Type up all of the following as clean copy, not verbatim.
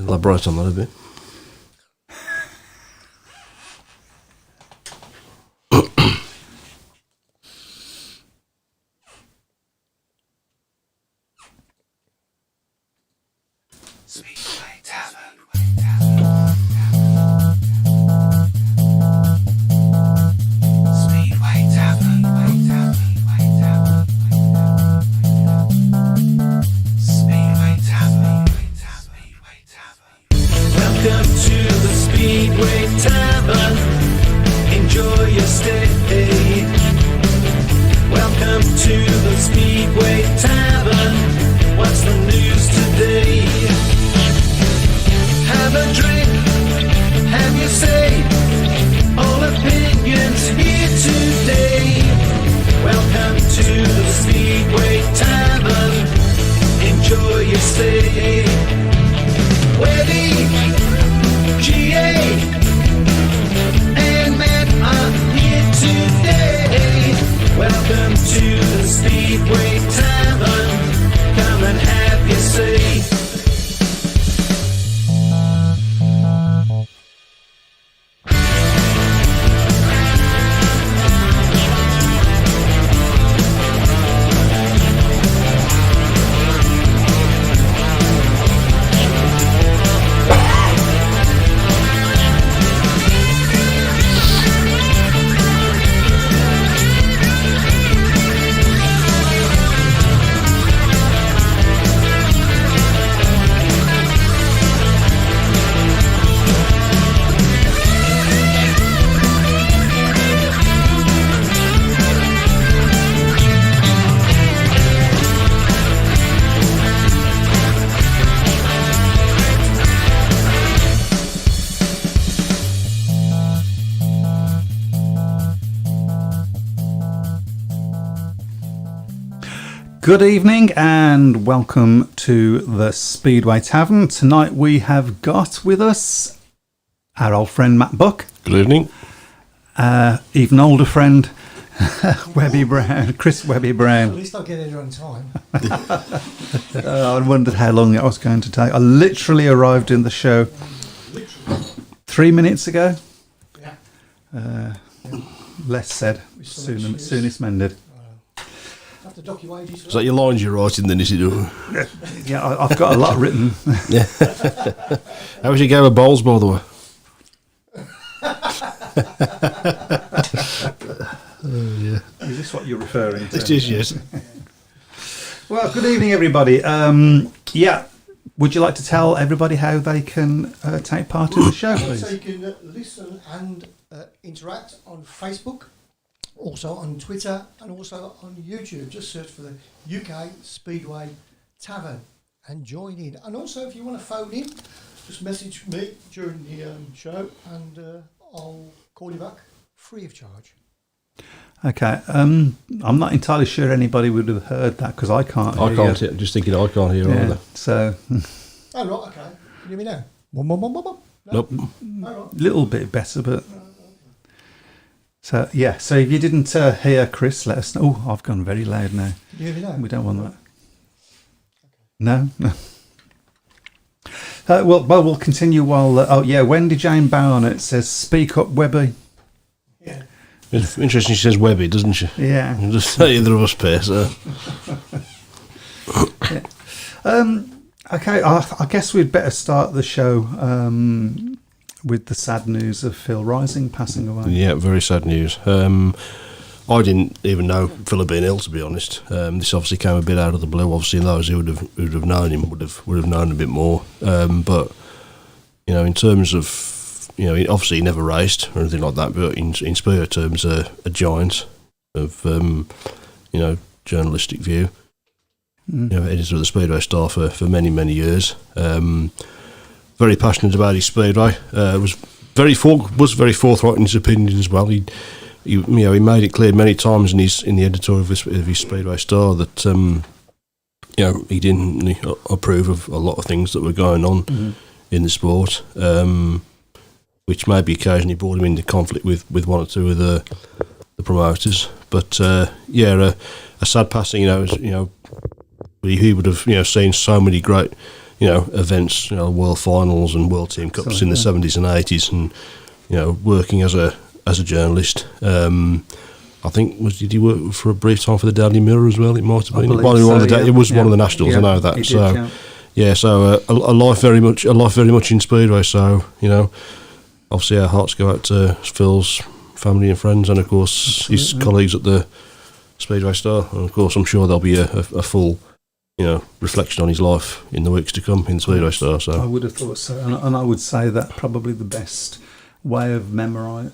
Elaborate on that a bit. Speedway Tavern. Speedway Tavern. Speedway Tavern. Welcome to the Speedway Tavern. Enjoy your stay. Welcome to the Speedway Tavern. What's the news today? Have a drink, have your say. All opinions here today. Welcome to the Speedway Tavern. Enjoy your stay. Webby, GA, and Matt are here today. Welcome to the Speedway Tavern. Come and have your say. Good evening and welcome to the Speedway Tavern. Tonight we have got with us our old friend Matt Buck. Good evening. Even older friend Webby Brown, Chris Webby Brown. At least I'll get here on time. I wondered how long it was going to take. I literally arrived in the show 3 minutes ago. Yeah. Less said, soonest mended. Have to dock your wages. Is that your lines you're writing then, is it? Yeah, I've got a lot written. Yeah. How was your game of bowls, by the way? Yeah. Is this what you're referring to? It is, yes. Well, good evening, everybody. Yeah, would you like to tell everybody how they can take part in the show, please? So you can listen and interact on Facebook, also on Twitter, and also on YouTube. Just search for the UK Speedway Tavern and join in. And also, if you want to phone in, just message me during the show, and I'll call you back free of charge. Okay, I'm not entirely sure anybody would have heard that because I can't hear. I can't hear. Just thinking I can't hear either. So. Oh, right, okay. Can you hear me now? No? Nope. Oh, right. Little bit better, but. So, yeah, so if you didn't hear Chris, let us know. Oh, I've gone very loud now. Can you hear me now? We don't want that. No? Well, we'll continue while... Wendy Jane Barnett says, speak up, Webby. Yeah. It's interesting she says Webby, doesn't she? Yeah. I'll just say either of us pair, so. Yeah. Okay, I guess we'd better start the show with the sad news of Phil Rising passing away. Yeah, very sad news. I didn't even know Phil had been ill, to be honest. This obviously came a bit out of the blue. Obviously, those who would have known him would have known a bit more. But you know, in terms of, you know, obviously he never raced or anything like that. But in Speedway terms, a giant of you know, journalistic view. You know, editor of the Speedway Star for many years. Very passionate about his Speedway. Was very forthright in his opinion as well. He made it clear many times in the editorial of his Speedway Star that you know, he didn't really approve of a lot of things that were going on in the sport, which maybe occasionally brought him into conflict with one or two of the promoters. But a sad passing. He would have, you know, seen so many great events, World Finals and World Team Cups in the 70s and 80s, and working as a journalist. I think did he work for a brief time for the Daily Mirror as well? It might have been. It was one of the nationals. I know that. So a life very much in Speedway. So obviously our hearts go out to Phil's family and friends, and of course his colleagues at the Speedway Star. And of course, I'm sure there'll be a full reflection on his life in the weeks to come in the Speedway Star. So I would have thought so, and I would say that probably the best way of remembering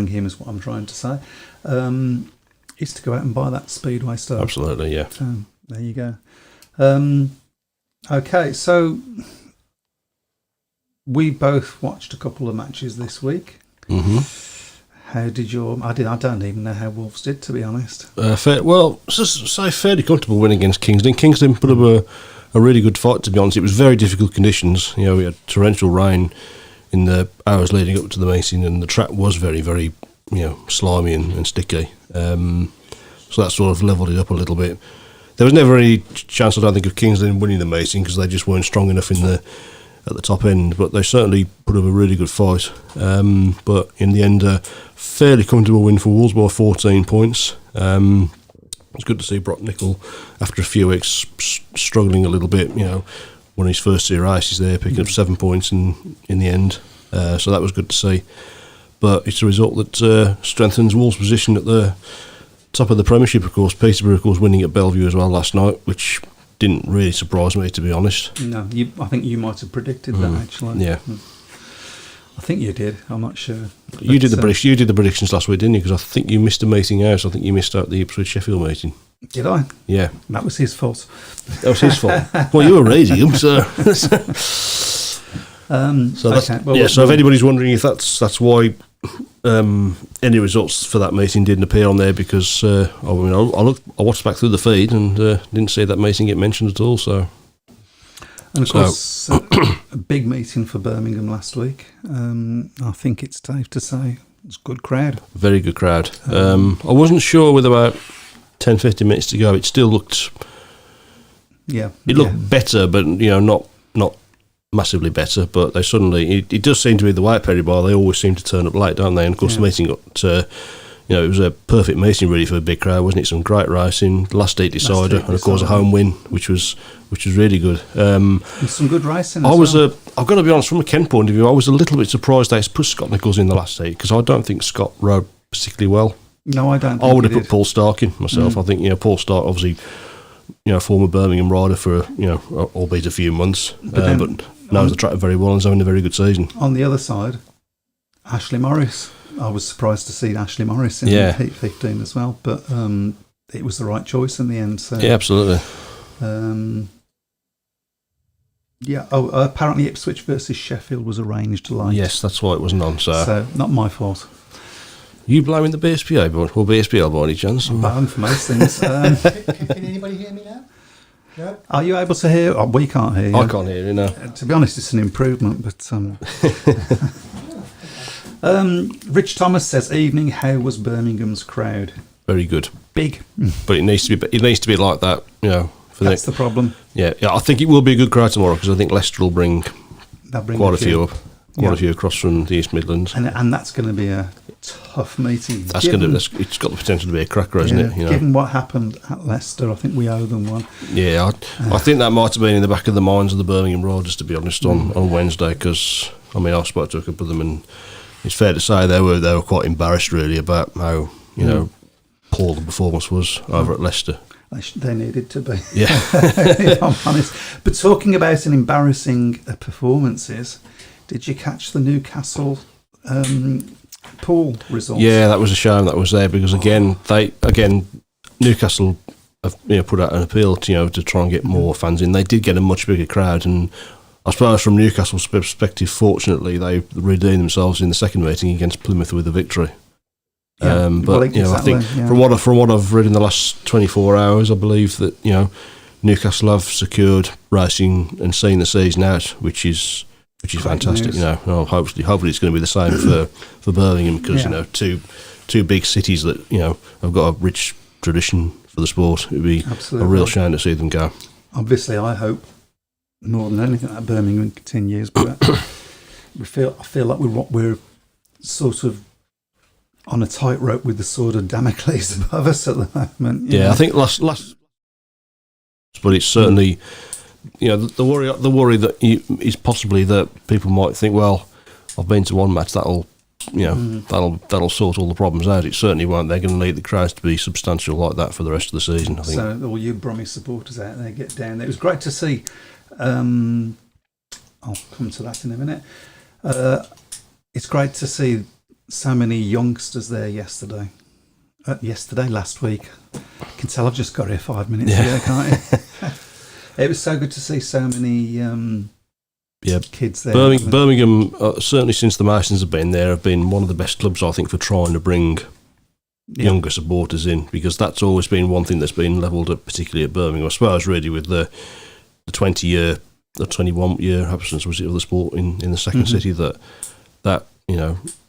him is what I'm trying to say, is to go out and buy that Speedway Star. Absolutely, yeah. So there you go. Okay, so we both watched a couple of matches this week. Mm-hmm. How did I don't even know how Wolves did, to be honest. Fairly comfortable win against Kingston. Kingston put up a really good fight, to be honest. It was very difficult conditions. We had torrential rain in the hours leading up to the meeting, and the track was very, very, slimy and sticky. So that sort of levelled it up a little bit. There was never any chance, I don't think, of Kingston winning the meeting because they just weren't strong enough at the top end. But they certainly put up a really good fight. But in the end, a fairly comfortable win for Wolves by 14 points. It's good to see Brock Nickel, after a few weeks struggling a little bit, won his first 2 races there, picking up 7 points in the end. So that was good to see. But it's a result that strengthens Wolves' position at the top of the Premiership, of course. Peterborough, of course, winning at Bellevue as well last night, which didn't really surprise me, to be honest. No, I think you might have predicted that, actually. Yeah. I think you did. I'm not sure. You did the predictions last week, didn't you? Because I think you missed a meeting out. I think you missed out the Ipswich-Sheffield meeting. Did I? Yeah. That was his fault. That was his fault. Well, you were raising him, so... So if anybody's wondering if that's why any results for that meeting didn't appear on there, because I watched back through the feed and didn't see that meeting get mentioned at all. So, and of course, a big meeting for Birmingham last week. I think it's safe to say it's a good crowd. Very good crowd. I wasn't sure with about 10-15 minutes to go. It still looked. Yeah, it looked better, but not massively better. But they suddenly, it does seem to be the way at Perry Bar. They always seem to turn up late, don't they? And of course, the meeting got. It was a perfect meeting really for a big crowd, wasn't it? Some great racing, last heat decider, and of course a home win, which was really good. And some good racing. I've got to be honest, from a Ken point of view, I was a little bit surprised they put Scott Nichols in the last heat, because I don't think Scott rode particularly well. No, I don't. I would have put Paul Stark in myself. I think Paul Stark, obviously, former Birmingham rider for albeit a few months, but knows the track very well and is having a very good season. On the other side, Ashley Morris. I was surprised to see Ashley Morris in Heat 15 as well, but it was the right choice in the end. So, yeah, absolutely. Apparently Ipswich versus Sheffield was arranged late. Yes, that's why it wasn't on. So not my fault. You blaming the BSPA or BSPL by any chance? I'm banned for most things. Can anybody hear me now? No? Are you able to hear? Oh, we can't hear you. I can't hear you, no. To be honest, it's an improvement, but... Rich Thomas says, "Evening. How was Birmingham's crowd?" Very good, big, but it needs to be like that. That's the problem. Yeah. I think it will be a good crowd tomorrow, because I think Leicester will bring quite a few up, quite a few across from the East Midlands, and that's going to be a tough meeting. It's got the potential to be a cracker, hasn't it? Given what happened at Leicester, I think we owe them one. Yeah, I think that might have been in the back of the minds of the Birmingham riders, to be honest, on Wednesday, because I spoke to a couple of them and. It's fair to say they were quite embarrassed really about how poor the performance was over at Leicester. They needed to be. Yeah, if I'm honest. But talking about an embarrassing performances, did you catch the Newcastle pool results? Yeah, that was a shame that was there, because again Newcastle have put out an appeal to try and get more fans in. They did get a much bigger crowd, and I suppose from Newcastle's perspective, fortunately, they redeemed themselves in the second meeting against Plymouth with a victory. Yeah, I think from what I've read in the last 24 hours, I believe that Newcastle have secured racing and seeing the season out, which is fantastic. Hopefully it's going to be the same for Birmingham, because two big cities that have got a rich tradition for the sport. It would be a real shame to see them go. Obviously, I hope more than anything that Birmingham continues. But I feel like we're sort of on a tightrope with the sword of Damocles above us at the moment. you Yeah, know. I think last, but it's certainly, the worry that is possibly that people might think, well, I've been to one match, that'll sort all the problems out. It certainly won't. They're going to need the crowds to be substantial like that for the rest of the season, I think. So all you Brummy supporters out there, get down there. It was great to see. I'll come to that in a minute. It's great to see so many youngsters there yesterday. Last week. I can tell I've just got here 5 minutes ago, can't you? It was so good to see so many kids there. Birmingham, certainly since the Masons have been there, have been one of the best clubs, I think, for trying to bring younger supporters in, because that's always been one thing that's been levelled at, particularly at Birmingham. I suppose really with the 21-year absence, was it, of the sport in the second city, that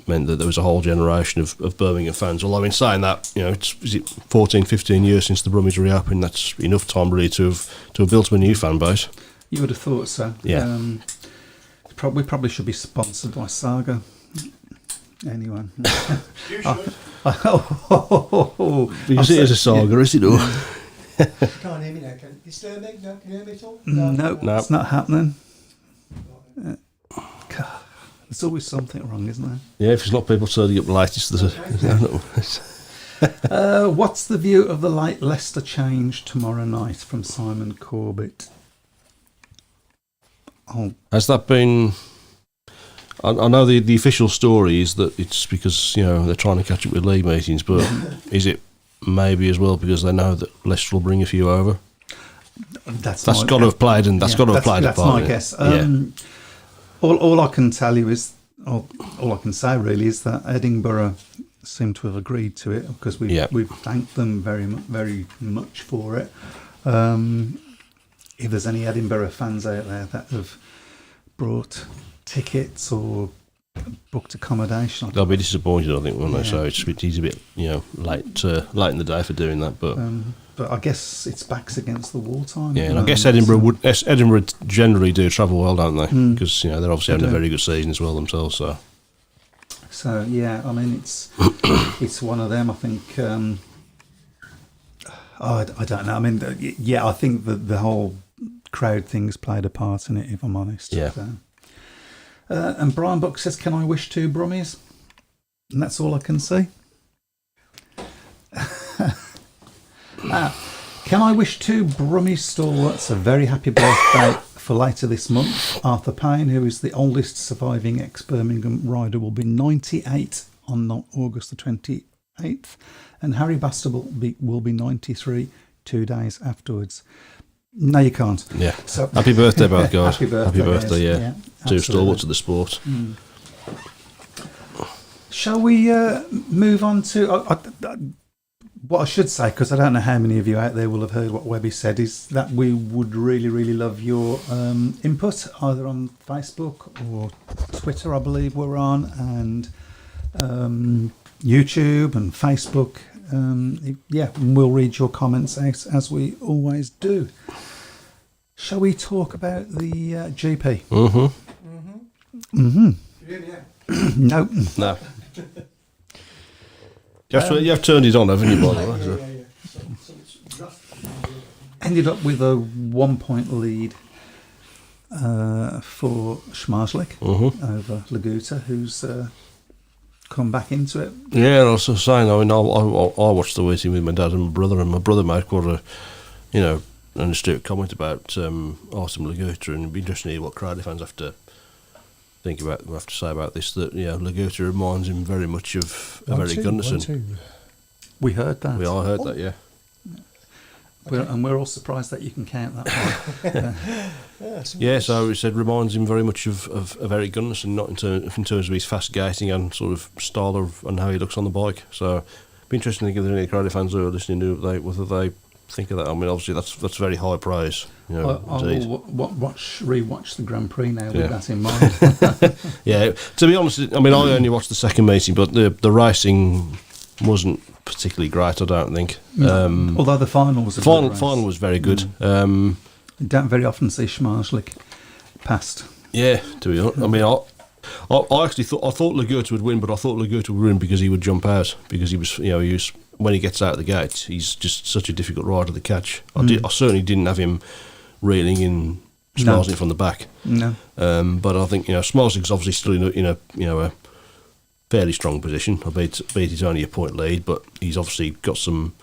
meant that there was a whole generation of Birmingham fans. Although in saying that, is it 14, 15 years since the Brummies reopened? That's enough time really to have built up a new fan base. You would have thought so. Yeah. We probably should be sponsored by Saga. Anyway. You should. Because it is a Saga, is it? Or? You can't hear me now, can you? Disturbing? No, can you hear me at all? No, it's not happening. God, there's always something wrong, isn't there? Yeah, if it's not people turning up late, it's What's the view of the late Leicester change tomorrow night, from Simon Corbett? Has that been... I know the official story is that it's because, they're trying to catch up with league meetings, but is it maybe as well because they know that Leicester will bring a few over? That's got to have played, and that's got to have played a part. That's my guess. All I can tell you is, all I can say really is that Edinburgh seem to have agreed to it, because we've thanked them very much for it. If there's any Edinburgh fans out there that have brought tickets or booked accommodation, they'll be disappointed, I think, won't they? So he's a bit late in the day for doing that, but I guess it's backs against the wall time. Yeah, and I guess Edinburgh generally do travel well, don't they? Because they're obviously having a very good season as well themselves. So yeah, I mean it's one of them. I think. I don't know. I mean, I think that the whole crowd thing's played a part in it, if I'm honest. Yeah. So. And Brian Buck says, "Can I wish 2 Brummies?" And that's all I can say. Can I wish 2 Brummie stalwarts a very happy birthday for later this month? Arthur Payne, who is the oldest surviving ex-Birmingham rider, will be 98 on August the 28th, and Harry Bastable will be 93 2 days afterwards. No, you can't. Yeah. So, happy birthday, both guys. Happy birthday, yeah. 2 stalwarts of the sport. Shall we move on to... what I should say, because I don't know how many of you out there will have heard what Webby said, is that we would really, really love your input, either on Facebook or Twitter, I believe we're on, and YouTube and Facebook. We'll read your comments out, as we always do. Shall we talk about the GP? No. You have turned it on, haven't you, by the way? Ended up with a 1-point lead for Schmarzlik over Laguta, who's come back into it. Yeah, I was saying, I watched the meeting with my dad and my brother made quite a, an astute comment about Artem Laguta, and it'd be interesting to hear what Cradley fans have to say about this, that Laguta reminds him very much of Eric Gunnarsson. We heard that. We all heard that, yeah. And we're all surprised that you can count that high. Yeah, so he said reminds him very much of Eric Gunnarsson, not in terms of his fast gating and sort of style and how he looks on the bike. So it'd be interesting to think if there's any Cradley fans who are listening to whether they think of that. I mean, obviously that's very high praise. I'll rewatch the Grand Prix now with that in mind. Yeah, to be honest, I mean, I only watched the second meeting, but the racing wasn't particularly great, I don't think. Although the final was final was very good. You don't very often see Schmarzlik past. Yeah, to be honest. I mean, I actually thought Lagerta would win, but I thought Lagerta would win because he would jump out, because he was when he gets out of the gate, he's just such a difficult rider to catch. I certainly didn't have him reeling in Schmarzlik from the back. No. But I think Schmarzlik's obviously still in a fairly strong position. I bet he's only a point lead, but he's obviously got some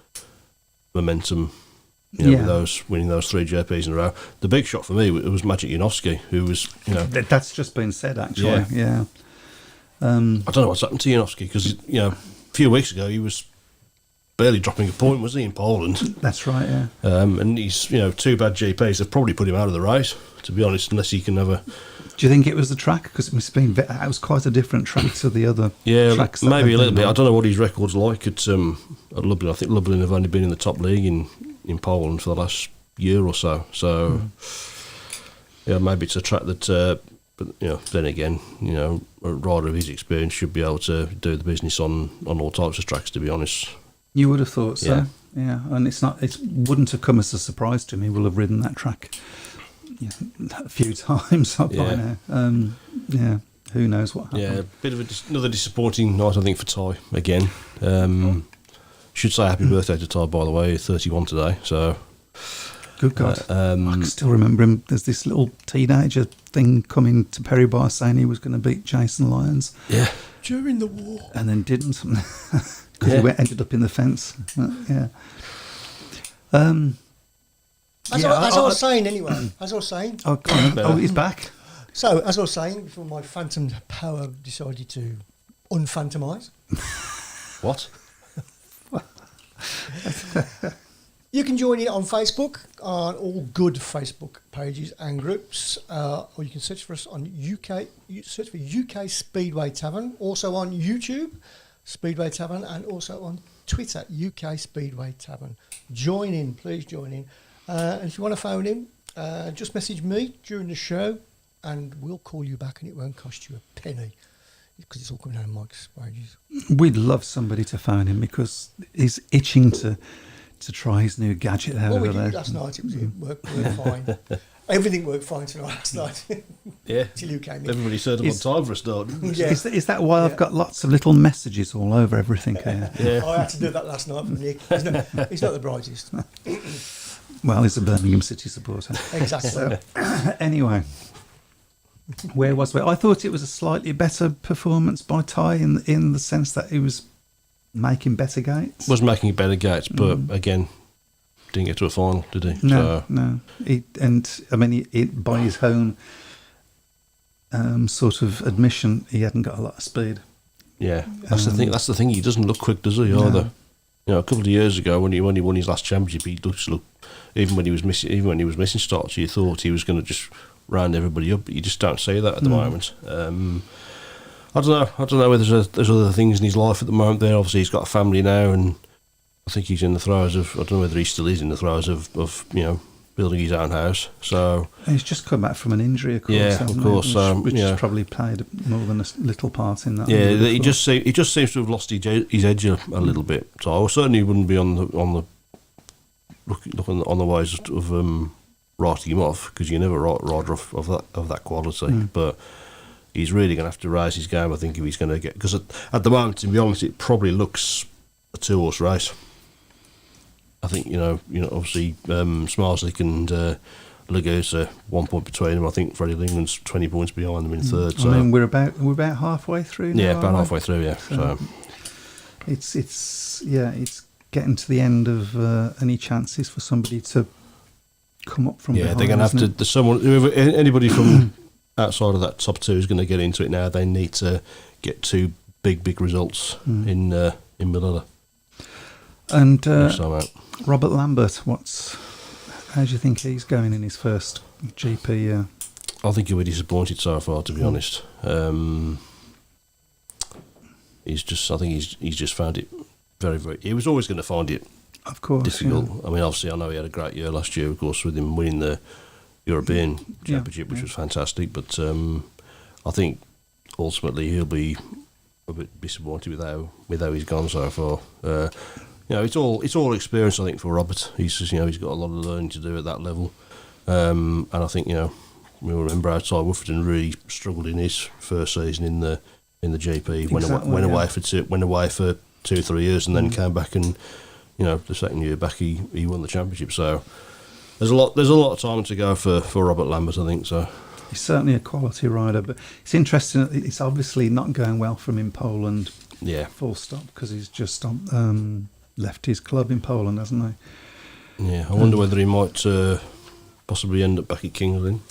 momentum. With winning those 3 JPs in a row. The big shot for me was Maciej Janowski, who was That's just been said, actually. Yeah. I don't know what's happened to Janowski, because a few weeks ago he was barely dropping a point, was he, in Poland? That's right. Yeah. And he's 2 bad GPs. They've probably put him out of the race, to be honest, unless he can have a. Do you think it was the track? Because it must have been. It was quite a different track to the other. Tracks maybe a little bit. I don't know what his record's like at Lublin. I think Lublin have only been in the top league in Poland for the last year or so. So, maybe it's a track that. But then again, a rider of his experience should be able to do the business on all types of tracks. To be honest, you would have thought so. Yeah, and it wouldn't have come as a surprise to him. He will have ridden that track a few times by now. Who knows what happened? Yeah, a bit of another disappointing night, I think, for Ty again. Should say happy birthday to Ty, by the way. 31 today, so. Good God. I can still remember him. There's this little teenager thing coming to Perry Bar saying he was going to beat Jason Lyons. Yeah. During the war. And then didn't. Because he ended up in the fence. As I was saying, anyway. As I was saying. Oh, he's back. So, as I was saying, before my phantom power decided to unphantomise. What? You can join in on Facebook, on all good Facebook pages and groups, or you can search for us on search for UK Speedway Tavern, also on YouTube, Speedway Tavern, and also on Twitter, UK Speedway Tavern. Join in, please join in. And if you want to phone in, just message me during the show, and we'll call you back, and it won't cost you a penny, because it's all coming out of Mike's wages. We'd love somebody to phone him, because he's itching to try his new gadget over we there. did last night. It worked fine. Everything worked fine tonight last night. Yeah. Till you came in. Everybody said on time for a start. Yeah. Is that why I've got lots of little messages all over everything here? Yeah. I had to do that last night for Nick. He's not the brightest. Well, he's a Birmingham City supporter. Exactly. So, anyway, where was we? I thought it was a slightly better performance by Ty in the sense that he was making better gates. Was making better gates, but again, didn't get to a final, did he? No. He, by his own sort of admission, he hadn't got a lot of speed. Yeah, that's the thing. That's the thing. He doesn't look quick, does he? Either. A couple of years ago when he won his last championship, he looked even when he was missing starts, you thought he was going to just round everybody up. But you just don't see that at the moment. I don't know whether there's other things in his life at the moment. There, obviously, he's got a family now, and I think he's in the throes of. I don't know whether he still is in the throes of building his own house. So and he's just come back from an injury, of course. Yeah, of course. Which has probably played more than a little part in that. Yeah, he just seems to have lost his edge a little bit. So I certainly wouldn't be on the ways of writing him off, because you never write a rider of that quality, but. He's really going to have to raise his game, I think, if he's going to get... Because at the moment, to be honest, it probably looks a 2-horse race. I think, obviously, Schmarzlik and Lagerta, 1 point between them. I think Freddie Lingland's 20 points behind them in third. So. I mean, we're about halfway through now. Yeah, about halfway through, yeah. So. It's getting to the end of any chances for somebody to come up from behind. Yeah, they're going to have to... There's anybody from... outside of that top 2 is going to get into it now. They need to get 2 big results in Manila. And Robert Lambert, how do you think he's going in his first GP year? I think he'll be disappointed so far, to be honest. He's just found it very, very. He was always going to find it, of course, difficult. Yeah. I mean, obviously, I know he had a great year last year, of course, with him winning the European Championship, which was fantastic. But I think ultimately he'll be a bit disappointed with how he's gone so far. It's all experience, I think, for Robert. He's got a lot of learning to do at that level. And I think we remember how Ty Woofordon really struggled in his first season in the GP. Went away for 2-3 years, and then came back, and the second year back he won the championship. So there's a lot of time to go for Robert Lambert, I think. So he's certainly a quality rider, but it's interesting. It's obviously not going well for him in Poland. Yeah, full stop, because he's just left his club in Poland, hasn't he? Yeah, I wonder whether he might possibly end up back at Kings Lynn.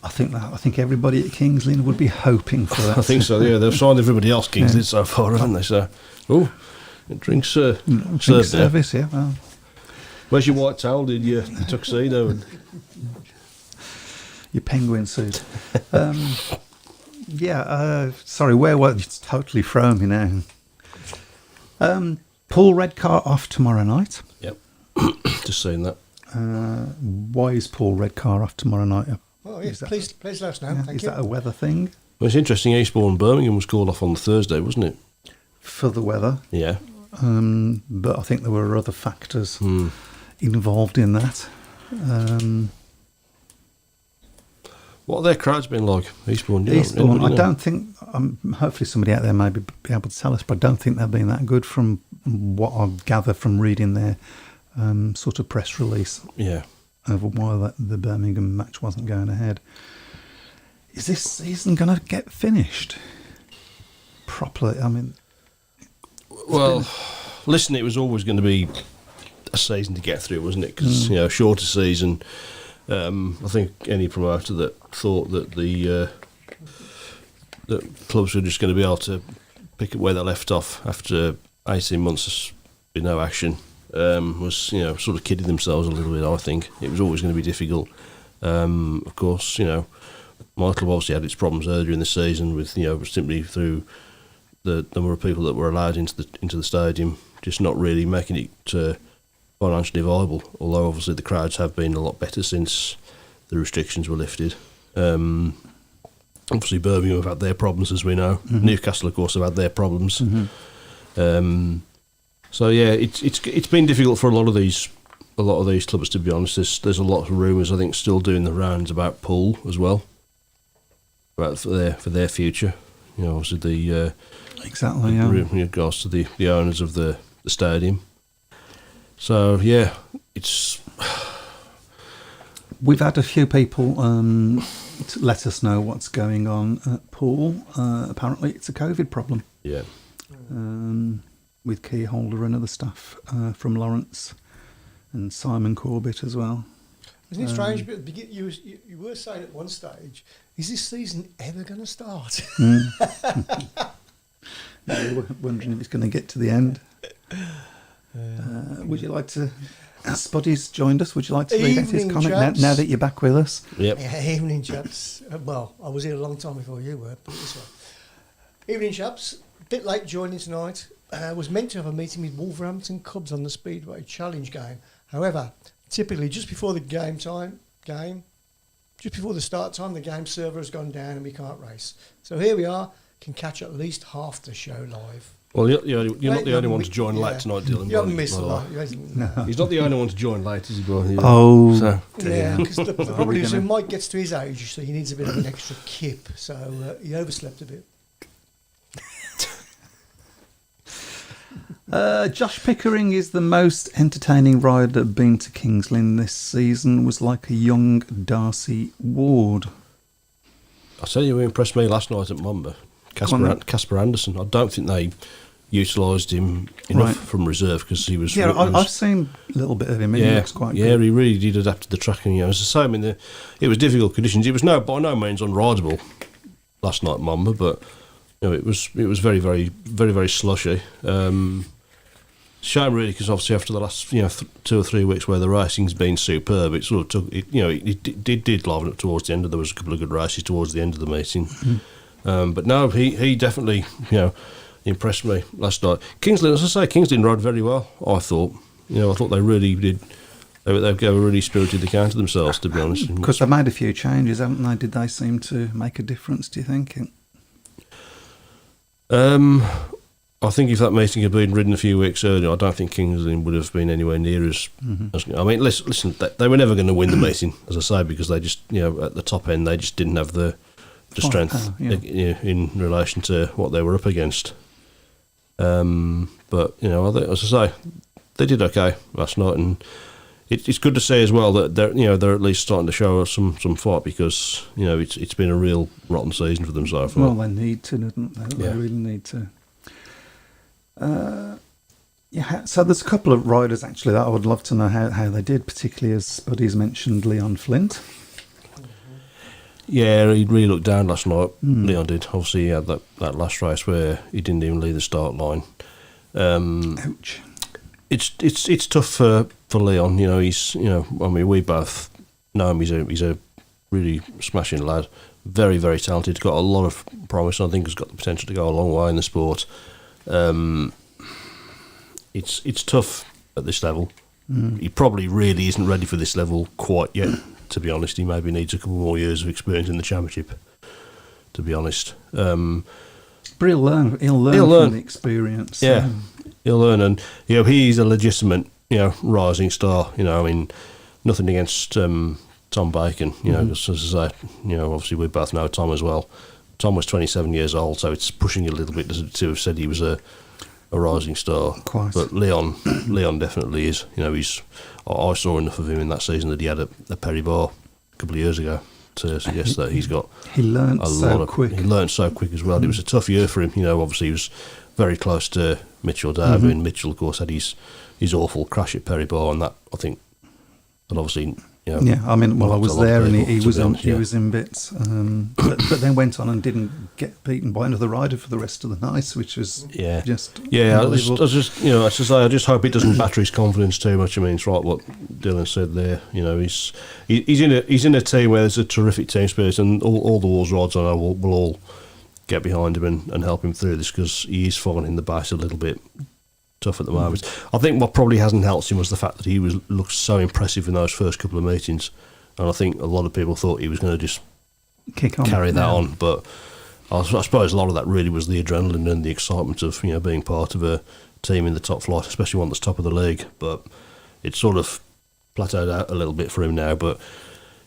I think everybody at Kings Lynn would be hoping for that. I think so. Yeah, they've signed everybody else Kings Lynn so far, haven't they? So, drink service. Yeah. Well. Where's your white towel? Did your tuxedo and your penguin suit? Sorry, where was it's totally thrown me now. Paul Redcar off tomorrow night. Yep, just saying that. Why is Paul Redcar off tomorrow night? Oh yes, please let us know. Thank you. Is that a weather thing? Well, it's interesting. Eastbourne Birmingham was called off on the Thursday, wasn't it? For the weather. Yeah. But I think there were other factors involved in that. What have their crowds been like, Eastbourne? Eastbourne, I don't think. Hopefully, somebody out there may be able to tell us, but I don't think they've been that good from what I gather from reading their sort of press release. Yeah. Over why the Birmingham match wasn't going ahead. Is this season going to get finished properly? I mean, well, listen, it was always going to be a season to get through, wasn't it? Because shorter season. I think any promoter that thought that that clubs were just going to be able to pick up where they left off after 18 months with no action was sort of kidding themselves a little bit. I think it was always going to be difficult. Of course, my club obviously had its problems earlier in the season with simply through the number of people that were allowed into the stadium, just not really making it financially viable. Although obviously the crowds have been a lot better since the restrictions were lifted. Obviously Birmingham have had their problems, as we know. Mm-hmm. Newcastle, of course, have had their problems. Mm-hmm. So yeah, it's been difficult for a lot of these clubs, to be honest. There's a lot of rumours, I think, still doing the rounds about Poole as well, about for their future. Obviously the in regards to the owners of the stadium. So yeah, it's. We've had a few people to let us know what's going on at Poole. Apparently, it's a COVID problem. Yeah. With Keyholder and other staff from Lawrence and Simon Corbett as well. Isn't it strange? But you were saying at one stage, is this season ever going to start? We were wondering if it's going to get to the end. Would you like to... Spuddy's joined us. Would you like to read out his comment now that you're back with us? Yep. Yeah, evening, chaps. Well, I was here a long time before you were, but this way. Evening, chaps. Bit late joining tonight. Was meant to have a meeting with Wolverhampton Cubs on the Speedway Challenge game. However, typically just before the just before the start time, the game server has gone down and we can't race. So here we are, can catch at least half the show live. Well, you're not the only one to join late tonight, Dylan. You haven't missed a lot. No. He's not the only one to join late, is he, bro? Oh, so. Yeah, because the producer Mike gets to his age, so he needs a bit of an extra kip. So he overslept a bit. Josh Pickering is the most entertaining rider been to Kings Lynn this season. Was like a young Darcy Ward. I'll tell you who impressed me last night at Mumba. Casper Anderson. I don't think they utilised him enough from reserve because he was. Yeah, I've seen a little bit of him. He looks quite good. Yeah, he really did adapt to the track, and as I say, it was difficult conditions. It was by no means unrideable last night at Mumba, but it was very, very, very, very slushy. Shame really, because obviously after the last 2 or 3 weeks where the racing's been superb, it sort of took it did liven up towards the end. There was a couple of good races towards the end of the meeting. Mm-hmm. But no, he definitely impressed me last night. Kings Lynn, as I say, Kings Lynn rode very well. I thought they really did. They gave a really spirited account of themselves, to be honest. Because they've made a few changes, haven't they? Did they seem to make a difference? Do you think? I think if that meeting had been ridden a few weeks earlier, I don't think Kings Lynn would have been anywhere near as. I mean, listen, they were never going to win the meeting, as I say, because they just, at the top end, they just didn't have the strength in relation to what they were up against. But as I say, they did okay last night, and it's good to see as well that they're at least starting to show some fight, because it's been a real rotten season for them so far. Well, they need to, don't they? They really need to. So there's a couple of riders actually that I would love to know how they did, particularly as Buddy's mentioned Leon Flint. Yeah, he really looked down last night. Leon did. Obviously, he had that last race where he didn't even leave the start line. Ouch. It's tough for Leon. He's we both know him. He's a really smashing lad. Very, very talented. Got a lot of promise. I think has got the potential to go a long way in the sport. It's tough at this level. He probably really isn't ready for this level quite yet, to be honest. He maybe needs a couple more years of experience in the championship, to be honest. But he'll learn from the experience. Yeah, he'll learn, and he's a legitimate rising star. Nothing against Tom Bacon. Just as I say, obviously we both know Tom as well. Tom was 27 years old, so it's pushing it a little bit to have said he was a rising star. Quite. But Leon definitely is. I saw enough of him in that season that he had a Perry Bar a couple of years ago to suggest that he's got. He learned so quick. He learned so quick as well. It was a tough year for him. Obviously he was very close to Mitchell Darby, and Mitchell, of course, had his awful crash at Perry Bar, and that I think, and obviously. I mean, I was there, and he was in bits, but then went on and didn't get beaten by another rider for the rest of the night, which was just I just hope it doesn't batter his confidence too much. I mean, it's right what Dylan said there. He's in a team where there's a terrific team spirit, and all the Wolves rides I know will all get behind him and help him through this, because he is finding the base a little bit tough at the moment. I think what probably hasn't helped him was the fact that he looked so impressive in those first couple of meetings, and I think a lot of people thought he was going to just carry that on. But I suppose a lot of that really was the adrenaline and the excitement of being part of a team in the top flight, especially one that's top of the league. But it's sort of plateaued out a little bit for him now. But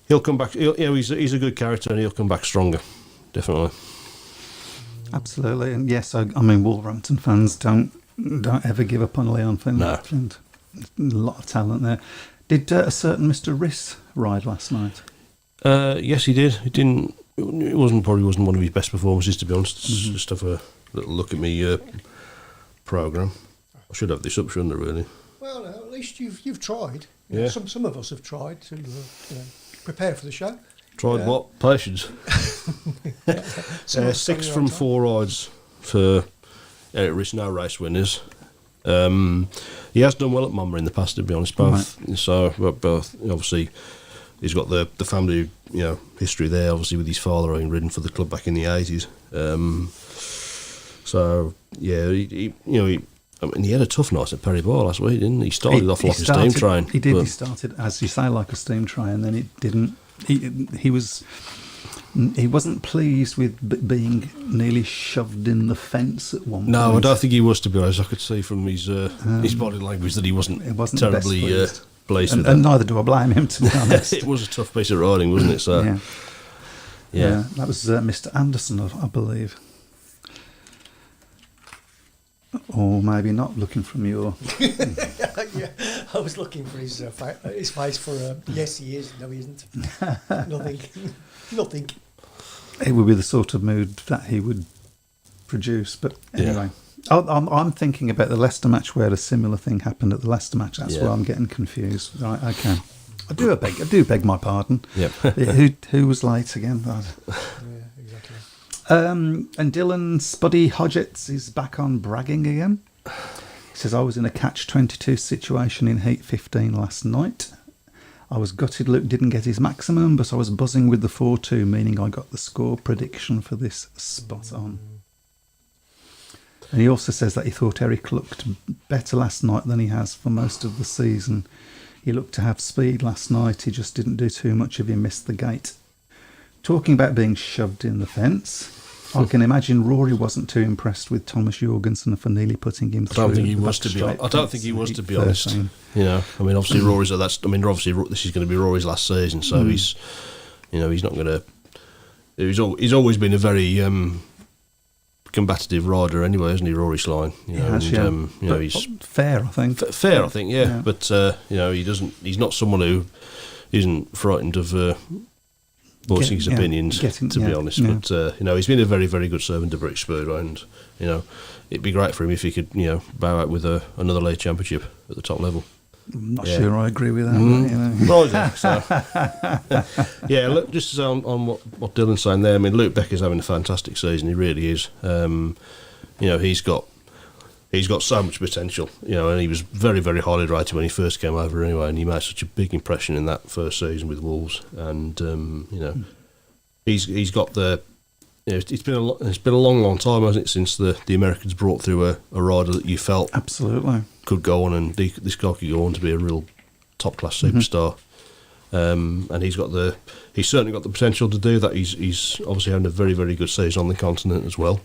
he'll come back. He's a good character, and he'll come back stronger, definitely. Absolutely, and yes, I mean Wolverhampton fans don't ever give up on Leon Flint. No. Flint. A lot of talent there. Did a certain Mr. Riss ride last night? Yes, he did. It probably wasn't one of his best performances, to be honest. Just have a little look at me programme. I should have this up, shouldn't I, really? Well, at least you've tried. Yeah. Some of us have tried to prepare for the show. Tried what? Patience. 6 from 4 rides for Eric Riss, no race winners. He has done well at Monmouth in the past, to be honest. Both obviously he's got the family history there, obviously with his father having ridden for the club back in the 80s. He had a tough night at Perry Bar last week, didn't he? He started off like a steam train. He did. He started, as you say, like a steam train, and then it didn't. He wasn't pleased with being nearly shoved in the fence at one point. No, I don't think he was, to be honest. I could see from his body language that he wasn't terribly pleased with that. And neither do I blame him, to be honest. It was a tough piece of riding, wasn't it? So, yeah. That was Mr. Anderson, I believe. Or maybe not, looking from your... Yeah, I was looking for his face for yes, he is. No, he isn't. Nothing. It would be the sort of mood that he would produce. But anyway, I'm thinking about the Leicester match where a similar thing happened at the Leicester match. That's where I'm getting confused. Right, okay. I do beg my pardon. Yep. Who was late again? Yeah, exactly. And Dylan Spuddy Hodgetts is back on bragging again. He says, I was in a catch-22 situation in Heat 15 last night. I was gutted Luke didn't get his maximum, but I was buzzing with the 4-2, meaning I got the score prediction for this spot on. And he also says that he thought Eric looked better last night than he has for most of the season. He looked to have speed last night. He just didn't do too much if he missed the gate. Talking about being shoved in the fence, I can imagine Rory wasn't too impressed with Thomas Jorgensen for nearly putting him through. I don't think he was, to be honest. I don't think he was, to be honest. 13. You know, I mean, obviously Rory's at that. I mean, obviously this is going to be Rory's last season, so he's, you know, he's not going to. He's always been a very combative rider, anyway, isn't he, Rory Sline? You know, you know, he's fair, I think. Fair, I think, yeah. But you know, he's not someone who isn't frightened of voicing his opinions, to be honest. Yeah. But you know, he's been a very, very good servant to British Speedway, and you know, it'd be great for him if he could, you know, bow out with another league championship at the top level. I'm not sure I agree with that. But, you know. Yeah, look, just to say on what Dylan's saying there, I mean, Luke Becker's having a fantastic season. He really is. You know, he's got so much potential. You know, and he was very, very highly rated when he first came over anyway, and he made such a big impression in that first season with Wolves. And you know, he's got the. You know, it's been a long time, hasn't it, since the Americans brought through a rider that you felt absolutely could go on, and this guy could go on to be a real top class superstar. And he's certainly got the potential to do that. He's obviously having a very, very good season on the continent as well.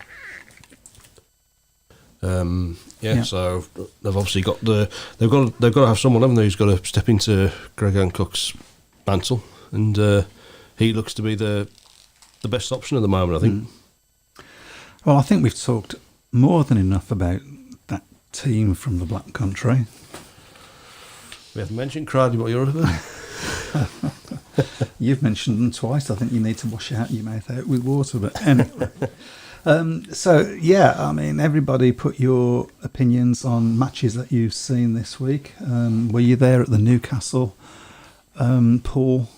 So they've obviously got they've got to have someone, haven't they, who's got to step into Greg Hancock's mantle, and he looks to be the best option at the moment, I think. Well, I think we've talked more than enough about that team from the Black Country. We haven't mentioned Crowley, what you're about. You've mentioned them twice. I think you need to wash out your mouth out with water. But anyway, so yeah, I mean, everybody put your opinions on matches that you've seen this week. Were you there at the Newcastle Paul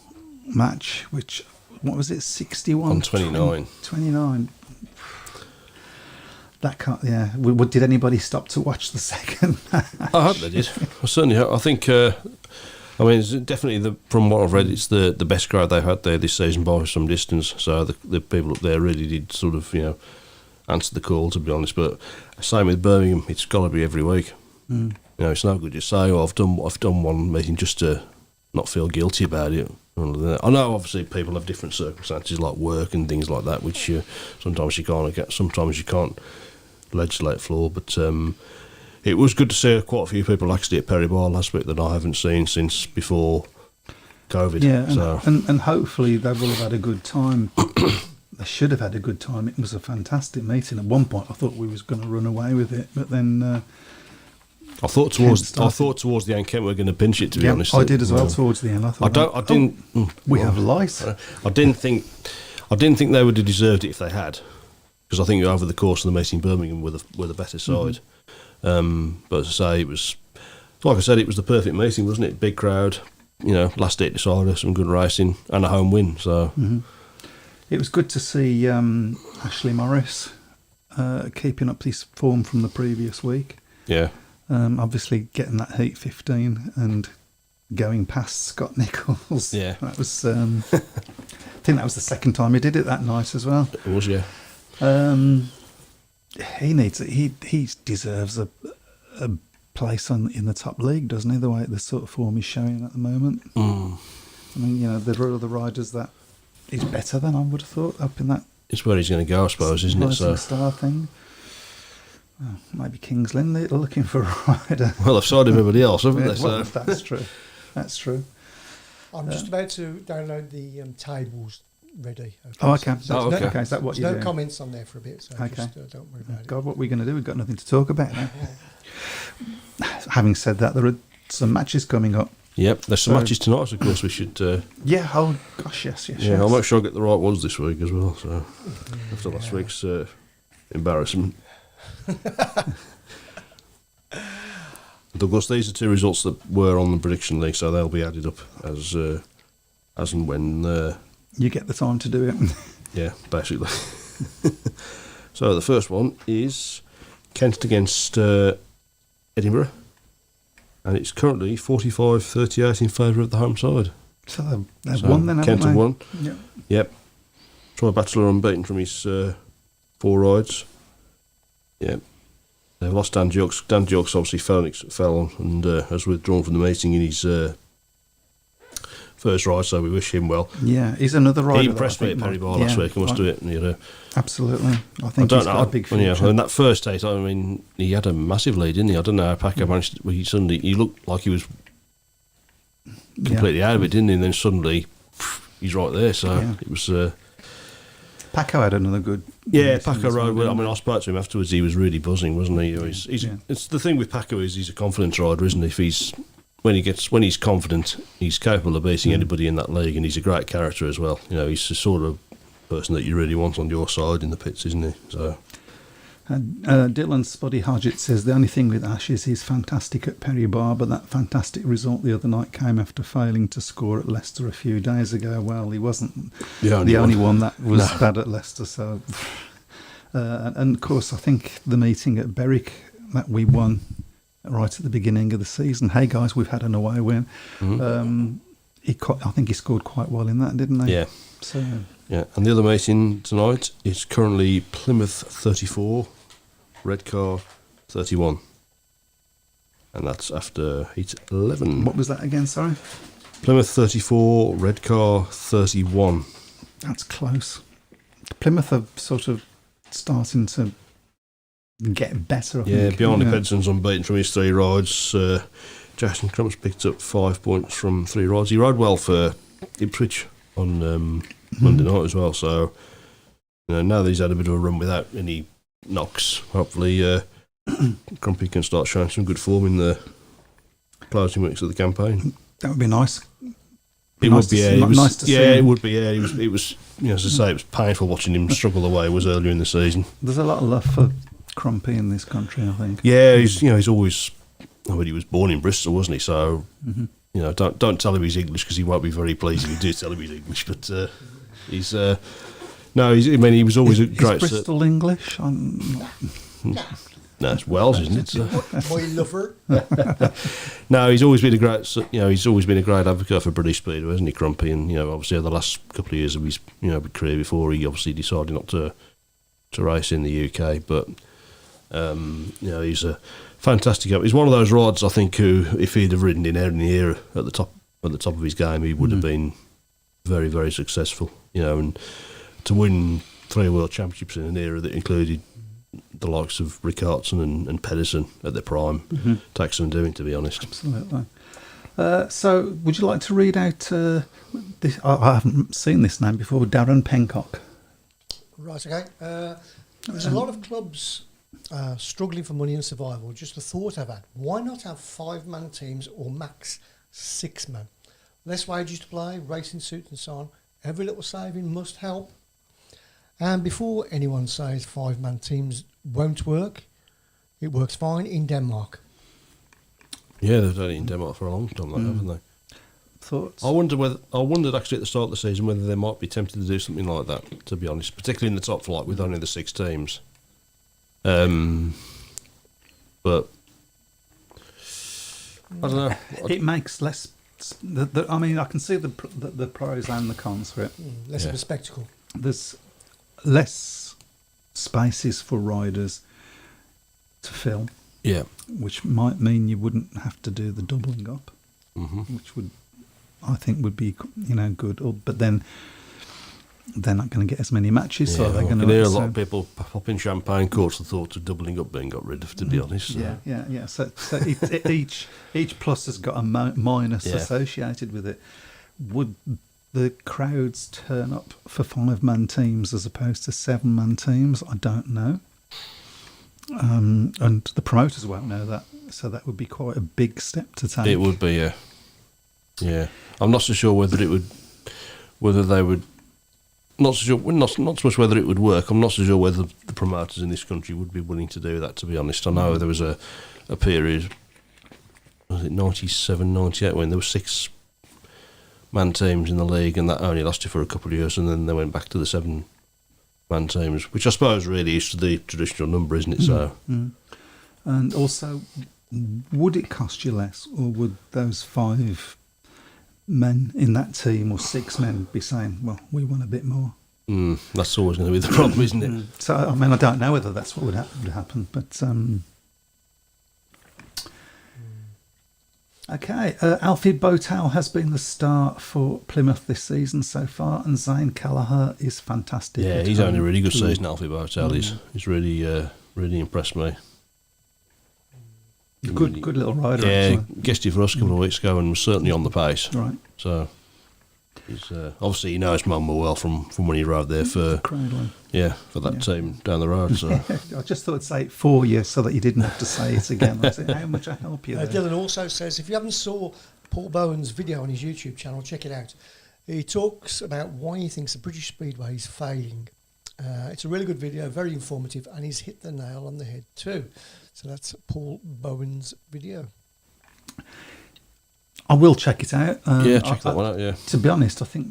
match? Which, what was it, 61? On 29. 29. That can't, yeah. Did anybody stop to watch the second match? I hope they did. I certainly hope. I think, I mean, it's definitely, from what I've read, it's the best crowd they've had there this season by some distance. So the people up there really did sort of, you know, answer the call, to be honest. But same with Birmingham, it's got to be every week. You know, it's no good just say, oh, I've done one meeting just to not feel guilty about it. I know obviously people have different circumstances like work and things like that, which sometimes you can't get, sometimes you can't legislate for, but it was good to see quite a few people actually at Perry Bar last week that I haven't seen since before COVID. Yeah, so. and hopefully they will have had a good time. They should have had a good time. It was a fantastic meeting. At one point I thought we was going to run away with it, but then I thought towards the end Kent were going to pinch it, to be honest. I did as well towards the end. I thought we have lice. I didn't think they would have deserved it if they had, because I think over the course of the meeting Birmingham were the better side. But as I say, it was, like I said, it was the perfect meeting, wasn't it? Big crowd, you know, last eight decider, some good racing, and a home win. So it was good to see Ashley Morris keeping up this form from the previous week. Yeah. Obviously getting that heat 15 and going past Scott Nichols. Yeah. That was, I think that was the second time he did it that night as well. It was, yeah. He deserves a place in the top league, doesn't he? The way the sort of form he's showing at the moment. I mean, you know, there are other riders that he's better than, I would have thought, up in that. It's where he's going to go, I suppose, isn't it? So Star thing. Oh, maybe Kings Lynn, they're looking for a rider. Well, they've signed everybody else, haven't they? Well, So. that's true. That's true. I'm just about to download the tables ready. Oh, okay. Okay. Is that what There's you're no doing? comments on there for a bit, so Okay. just don't worry about it. God, what are we going to do? We've got nothing to talk about now. Having said that, there are some matches coming up. Yep, there's some matches tonight, of course we should... Yeah, oh gosh, yes. I'll make sure I get the right ones this week as well, so after last week's embarrassment. Douglas, these are two results that were on the prediction league, so they'll be added up as and when... you get the time to do it. Yeah, basically. So the first one is Kent against Edinburgh, and it's currently 45-38 in favour of the home side. So they've won then, haven't Kent have they? won. Yep. Yep. Troy Batchelor unbeaten from his 4 rides. Yep. They've lost Dan Jokes. Dan Jokes obviously fell and has withdrawn from the meeting in his first ride, so we wish him well. Yeah, he's another rider. He impressed me at Perry Bar last week, I must do it. Absolutely. I think he's got a big future. In that first stage, I mean, he had a massive lead, didn't he? I don't know how Paco managed to, he looked like he was completely out of it, didn't he? And then suddenly, he's right there, so it was... Paco had another good... Yeah, Paco rode well. I mean, I spoke to him afterwards. He was really buzzing, wasn't he? It's the thing with Paco is he's a confidence rider, isn't he? When he's confident, he's capable of beating anybody in that league, and he's a great character as well. You know, he's the sort of person that you really want on your side in the pits, isn't he? So. Dylan Spuddy Hodgett says the only thing with Ash is he's fantastic at Perry Bar, but that fantastic result the other night came after failing to score at Leicester a few days ago. Well, he wasn't the only one that was bad at Leicester. So, and of course, I think the meeting at Berwick that we won right at the beginning of the season. Hey guys, we've had an away win. I think he scored quite well in that, didn't he? Yeah. So. Yeah, and the other meeting tonight is currently Plymouth 34, Redcar 31. And that's after heat 11. What was that again, sorry? Plymouth 34, Redcar 31. That's close. Plymouth are sort of starting to get better, I think. Bjarne Pedersen's unbeaten from his 3 rides. Jason Crump's picked up 5 points from 3 rides. He rode well for Ipswich on Monday night as well, so now that he's had a bit of a run without any knocks, hopefully Crumpy can start showing some good form in the closing weeks of the campaign. That would be nice. It would be, nice to see. Yeah, it would be. Yeah, it was. As I say, it was painful watching him struggle the way he was earlier in the season. There's a lot of love for Crumpy in this country, I think. Yeah, he's always. I mean, he was born in Bristol, wasn't he? So don't tell him he's English because he won't be very pleased if you do tell him he's English. But he's he was always a great. Is Bristol English? No, it's Welsh, isn't it? So. My lover. No, he's always been a great. He's always been a great advocate for British Speedway, hasn't he, Crumpy? And obviously, the last couple of years of his career before, he obviously decided not to race in the UK. But he's a fantastic. He's one of those rides, I think, who, if he'd have ridden in any era at the top of his game, he would have been very, very successful. And to win 3 World Championships in an era that included the likes of Rick Hartson and Pedersen at their prime takes some doing, to be honest. Absolutely. So, would you like to read out this? I haven't seen this name before. Darren Pencock. Right. Okay. There's a lot of clubs struggling for money and survival. Just a thought I've had: why not have 5-man teams or max 6-man? Less wages to play, racing suits and so on. Every little saving must help. And before anyone says 5-man teams won't work, it works fine in Denmark. Yeah, they've done it in Denmark for a long time, haven't they? Thoughts? I wondered actually at the start of the season whether they might be tempted to do something like that, to be honest, particularly in the top flight with only the 6 teams. But I don't know. It makes less. I mean, I can see the pros and the cons for it. Less of a spectacle. There's less spaces for riders to fill. Yeah. Which might mean you wouldn't have to do the doubling up, which I think would be good. But then they're not going to get as many matches, so they're going to. I hear a lot of people popping champagne corks the thought of doubling up being got rid of, to be honest. So. Yeah. So each plus has got a minus associated with it. Would the crowds turn up for 5-man teams as opposed to 7-man teams? I don't know. And the promoters won't know that, so that would be quite a big step to take. It would be, yeah. I'm not so sure whether they would. Not so much whether it would work. I'm not so sure whether the promoters in this country would be willing to do that, to be honest. I know there was a period, was it 97, 98, when there were 6-man teams in the league, and that only lasted for a couple of years, and then they went back to the 7-man teams, which I suppose really is the traditional number, isn't it? So, and also, would it cost you less, or would those 5 men in that team or 6 men be saying, well, we want a bit more? That's always going to be the problem, isn't it? So, I mean, I don't know whether that's what would happen, but Okay, Alfie Botal has been the star for Plymouth this season so far, and Zane Callagher is fantastic. Yeah, at he's home having a really good too. season, Alfie Botel. He's really really impressed me. Good little rider, Yeah, actually. guested for us a couple of weeks ago and was certainly on the pace. Right. So he's obviously he knows Mumble well from when he rode there for Cradling. for that team down the road. So I just thought I'd say it for you so that you didn't have to say it again. I said, how much I help you there. Dylan also says, if you haven't saw Paul Bowen's video on his YouTube channel, check it out. He talks about why he thinks the British Speedway is failing. It's a really good video, very informative, and he's hit the nail on the head too. So that's Paul Bowen's video. I will check it out. check that one out. Yeah, To be honest, I think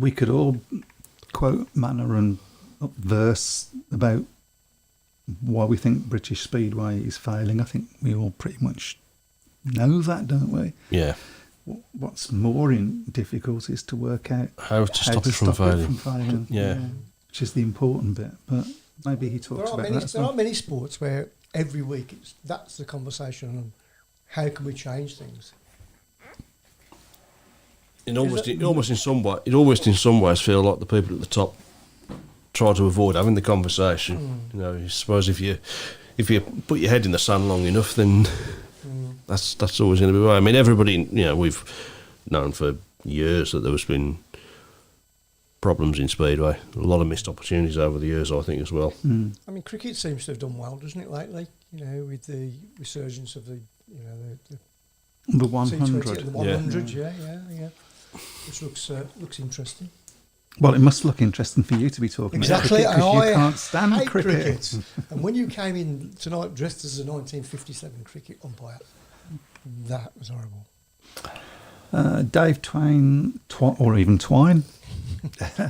we could all quote manner and verse about why we think British Speedway is failing. I think we all pretty much know that, don't we? yeah. What's more difficult is to work out How to stop it from failing. Yeah. Which is the important bit. But maybe he talks about that. There aren't many sports where every week that's the conversation on how can we change things. It almost in some ways feel like the people at the top try to avoid having the conversation. You know, I suppose if you put your head in the sand long enough, then that's always going to be right. I mean, everybody, we've known for years that there's been problems in Speedway. A lot of missed opportunities over the years, I think, as well. I mean, cricket seems to have done well, doesn't it, lately? With the resurgence of the 100. T20 and the 100, yeah. Which looks interesting. Well, it must look interesting for you to be talking Exactly, about cricket because and you I can't stand hate cricket. And when you came in tonight dressed as a 1957 cricket umpire, that was horrible. Dave Twain, or even Twine.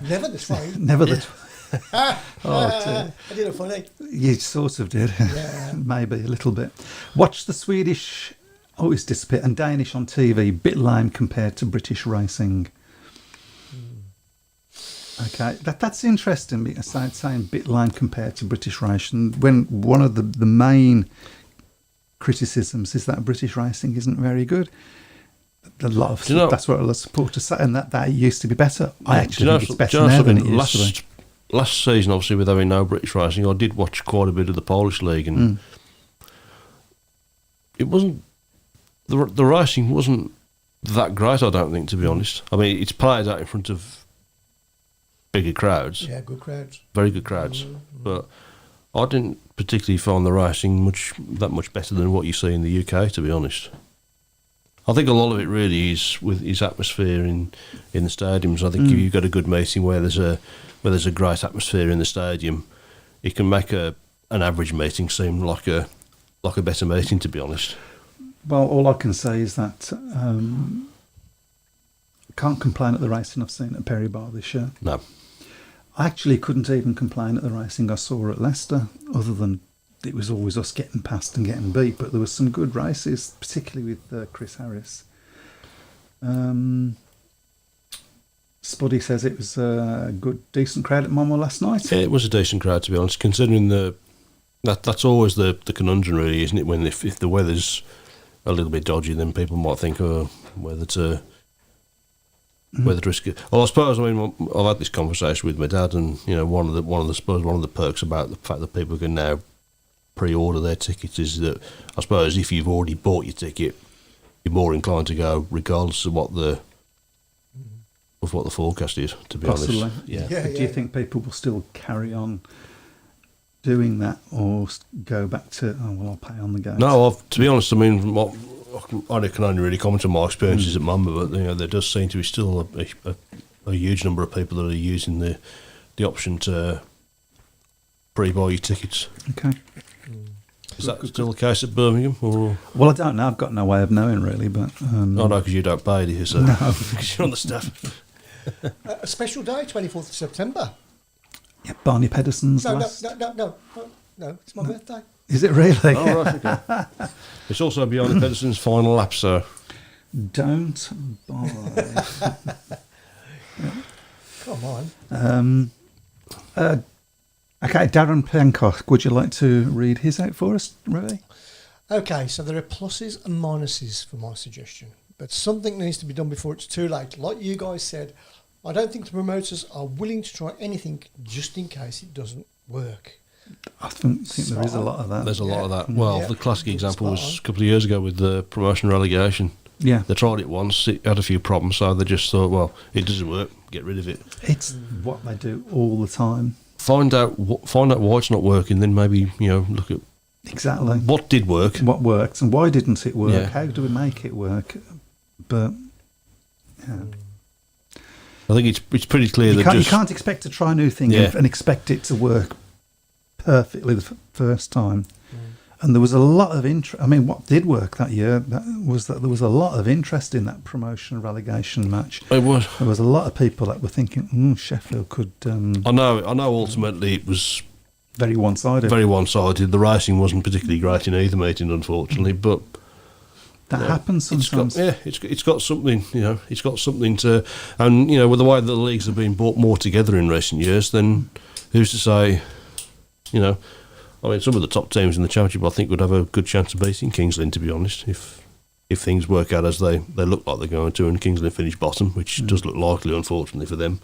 Never the Twain. Never the Twain. I did a funny. You sort of did. Yeah. Maybe a little bit. Watch the Swedish, it's disappeared, and Danish on TV, bit lame compared to British racing. Okay, that's interesting because saying bit lame compared to British racing when one of the main criticisms is that British racing isn't very good. That's what a lot of supporters say, and that used to be better. I actually think it's better now than it used to be. Last season, obviously, with having no British racing, I did watch quite a bit of the Polish league, and it wasn't the racing wasn't that great. I don't think, to be honest. I mean, it's played out in front of bigger crowds. Yeah, good crowds. Very good crowds. But I didn't particularly find the racing that much better than what you see in the UK, to be honest. I think a lot of it really is with his atmosphere in the stadiums. I think if you've got a good meeting where there's a great atmosphere in the stadium, it can make an average meeting seem like a better meeting, to be honest. Well, all I can say is that I can't complain at the racing I've seen at Perry Bar this year. No. I actually couldn't even complain at the racing I saw at Leicester, other than it was always us getting past and getting beat, but there was some good races, particularly with Chris Harris. Spuddy says it was a decent crowd at Monmouth last night. Yeah, it was a decent crowd, to be honest, considering that's always the conundrum, really, isn't it? When if the weather's a little bit dodgy, then people might think, whether to risk it. Well, I suppose, I've had this conversation with my dad, and one of the perks about the fact that people can now pre-order their tickets is that I suppose if you've already bought your ticket, you're more inclined to go regardless of what the forecast is, to be honest. Yeah. Do you think people will still carry on doing that, or go back to I'll pay on the gate? No, to be honest, I can only really comment on my experiences at Mumba, but there does seem to be still a huge number of people that are using the option to pre-buy your tickets. Okay. Is that still the case at Birmingham? Or? Well, I don't know. I've got no way of knowing, really. But no, because you don't pay, do you? So. No. Because you're on the staff. A special day, 24th of September. Yeah, Barney Pedersen's No, last... no, it's my birthday. Is it really? Oh, right, okay. It's also Barney Pedersen's final lap, so... Don't buy. Come on. Okay, Darren Pencock, would you like to read his out for us, Ray? Okay, so there are pluses and minuses for my suggestion, but something needs to be done before it's too late. Like you guys said, I don't think the promoters are willing to try anything just in case it doesn't work. I think there is a lot of that. There's a lot of that. Well, Yeah. the classic example was Spot a couple of years ago with the promotion relegation. Yeah. They tried it once, it had a few problems, so they just thought, well, it doesn't work, get rid of it. It's what they do all the time. Find out why it's not working, then maybe, look at Exactly. what did work. What worked and why didn't it work? Yeah. How do we make it work? But yeah. I think it's pretty clear you, that can't, just... you can't expect to try a new thing Yeah. and expect it to work perfectly the first time. And there was a lot of interest. I mean, what did work that year was that there was a lot of interest in that promotion relegation match. It was. There was a lot of people that were thinking, Sheffield could. I know. Ultimately, it was Very one-sided. very one-sided. The racing wasn't particularly great in either meeting, unfortunately. But that happens sometimes. it's got something. It's got something to. And with the way that the leagues have been brought more together in recent years, then who's to say? I mean, some of the top teams in the championship, I think, would have a good chance of beating King's Lynn, to be honest, if things work out as they look like they're going to, and King's Lynn finish bottom, which does look likely, unfortunately, for them.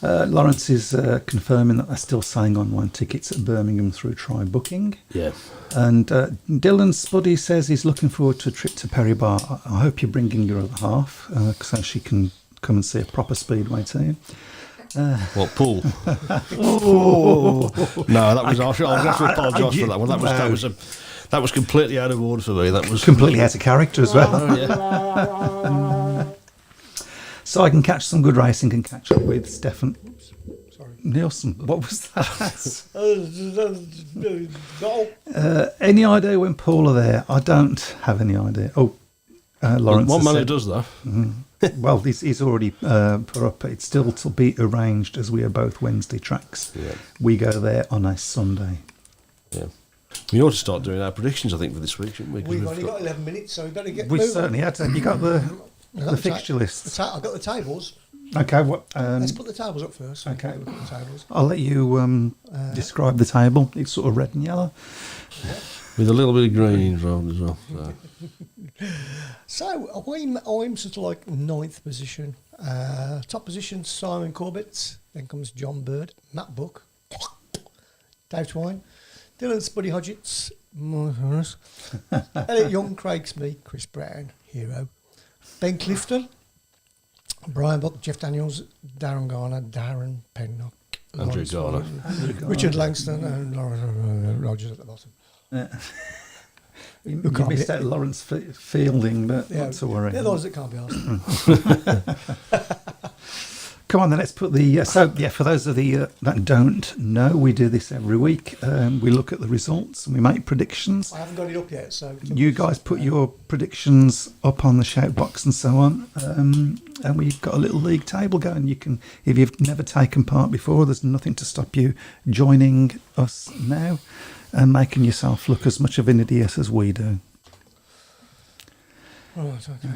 Lawrence is confirming that they're still selling online tickets at Birmingham through Try Booking. Yeah. And Dylan Spuddy says he's looking forward to a trip to Perry Bar. I hope you're bringing your other half so she can come and see a proper Speedway team. What, Paul? No, that was. I'll have to apologise for that one. That was completely out of order for me. That was Completely out of character as well. Oh, yeah. So I can catch some good racing and catch up with Stefan Sorry. Nielsen. What was that? No. Any idea when Paul are there? I don't have any idea. Lawrence One has man who said- does that. Well, he's already put up. It's still to be arranged as we are both Wednesday tracks. Yeah. We go there on a Sunday. Yeah. We ought to start doing our predictions, I think, for this week, shouldn't we? 'Cause We've we've only got- got 11 minutes, so we better get We moving. certainly had to. Have you got the I've got fixture list? I've got the tables. Okay. What? Let's put the tables up first. So okay. we can look at the tables. I'll let you describe the table. It's sort of red and yellow. with a little bit of green involved as well. So. So I'm sort of like 9th position. Top position, Simon Corbett. Then comes John Bird, Matt Buck, Dave Twine, Dylan Spuddy Hodgetts, Elliot Young, Craig Smee, Chris Brown, Hero, Ben Clifton, Brian Buck, Jeff Daniels, Darren Garner, Darren Pennock, Andrew Lawrence Garner. Warren, Richard Langston, and Lawrence Rogers at the bottom. You can't missed be- out Lawrence Fielding, but not to worry. They're those that can't be asked. Come on, then let's put the. For those of the that don't know, we do this every week. We look at the results and we make predictions. I haven't got it up yet, so You guys put your predictions up on the shout box and so on, and we've got a little league table going. You can, if you've never taken part before, there's nothing to stop you joining us now and making yourself look as much of an idiot as we do. Right, okay.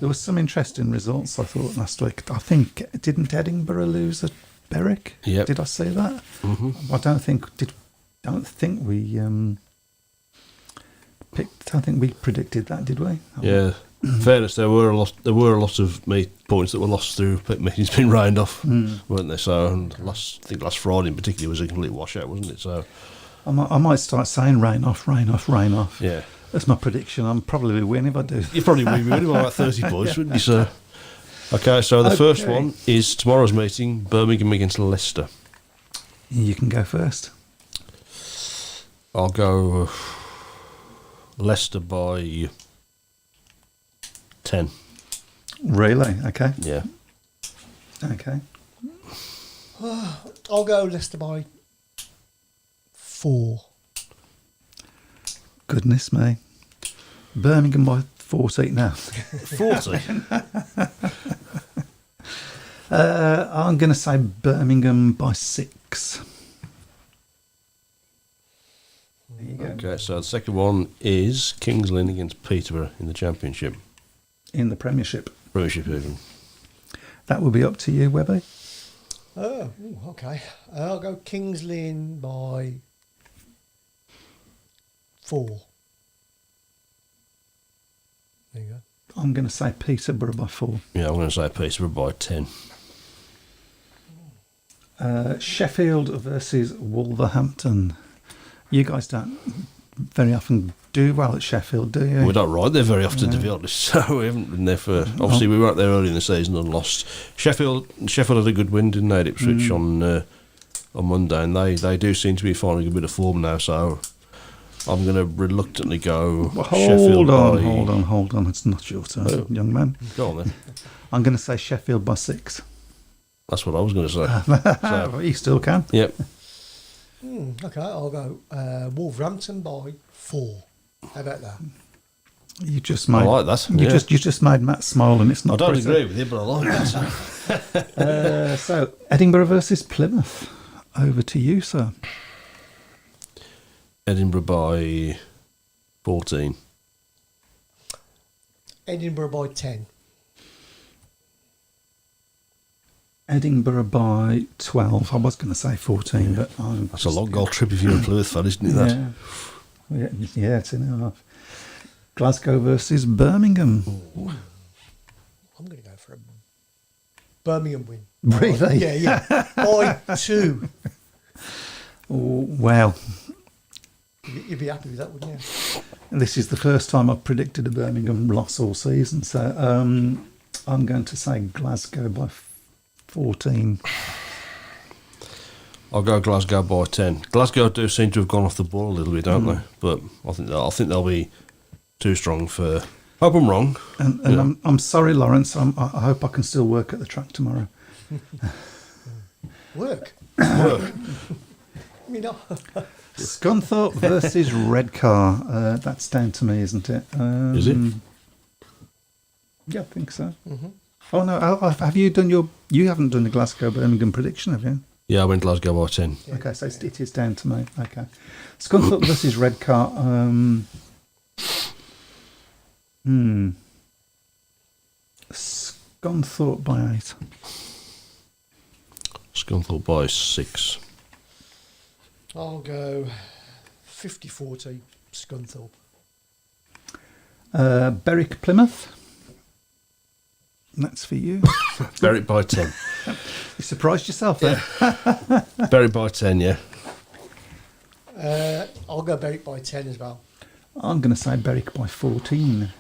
There was some interesting results, I thought, last week. I think, didn't Edinburgh lose at Berwick? Yep. Did I say that? Mm-hmm. I don't think we predicted that, did we? Yeah. In fairness, there were a lot of points that were lost through pit meetings being rained off, weren't there? So, and last Friday in particular was a complete washout, wasn't it? So, I might start saying rain off. yeah. That's my prediction. I'm probably win if I do. You probably would win by about 30 points, wouldn't you, sir? Okay, so the first one is tomorrow's meeting, Birmingham against Leicester. You can go first. I'll go Leicester by 10. Really? Okay. Yeah. Okay. I'll go Leicester by 4. Goodness me. Birmingham by 40 now. 40? I'm going to say Birmingham by 6. There you go. Okay, so the second one is King's Lynn against Peterborough in the Championship. In the Premiership. Premiership even. That will be up to you, Webby. Oh, ooh, okay. I'll go Kings Lynn by 4. There you go. I'm going to say Peterborough by 4. Yeah, I'm going to say Peterborough by 10. Sheffield versus Wolverhampton. You guys don't very often do well at Sheffield, do you? We don't ride there very often, to be honest. So we haven't been there for. Obviously, we weren't there early in the season and lost. Sheffield had a good win, didn't they? At Ipswich on Monday, and they do seem to be finding a bit of form now. So I'm going to reluctantly go. Well, Sheffield hold on. It's not your turn, young man. Go on then. I'm going to say Sheffield by 6. That's what I was going to say. So, You still can. yep. Okay, I'll go Wolverhampton by 4. How about that? You just I made. like that. You yeah. just made Matt smile, and it's I not. don't pretty. agree with you, but I like that. So Edinburgh versus Plymouth. Over to you, sir. Edinburgh by 14. Edinburgh by 10. Edinburgh by 12. I was going to say 14, but That's a long goal trip if you're a Plymouth fan, isn't it? That? Yeah, it's 2.5. Glasgow versus Birmingham. I'm going to go for a Birmingham win. Really? Yeah. By 2. Well, You'd be happy with that, wouldn't you? this is the first time I've predicted a Birmingham loss all season, so I'm going to say Glasgow by 14. I'll go Glasgow by 10. Glasgow do seem to have gone off the ball a little bit, don't they? But I think they'll be too strong for. Hope I'm wrong. And Yeah. I'm sorry, Lawrence. I hope I can still work at the track tomorrow. Work. Work. I mean, Scunthorpe versus Redcar. That's down to me, isn't it? Is it? Yeah, I think so. Oh no, have you done your? You haven't done the Glasgow Birmingham prediction, have you? Yeah, I went Glasgow by 10. Okay, so it is down to me. Okay, Scunthorpe versus Redcar. Scunthorpe by 8. Scunthorpe by 6. I'll go 50-40 Scunthorpe. Berwick Plymouth. That's for you. Berwick by 10. You surprised yourself there. Berwick by 10, yeah. I'll go Berwick by 10 as well. I'm going to say Berwick by 14.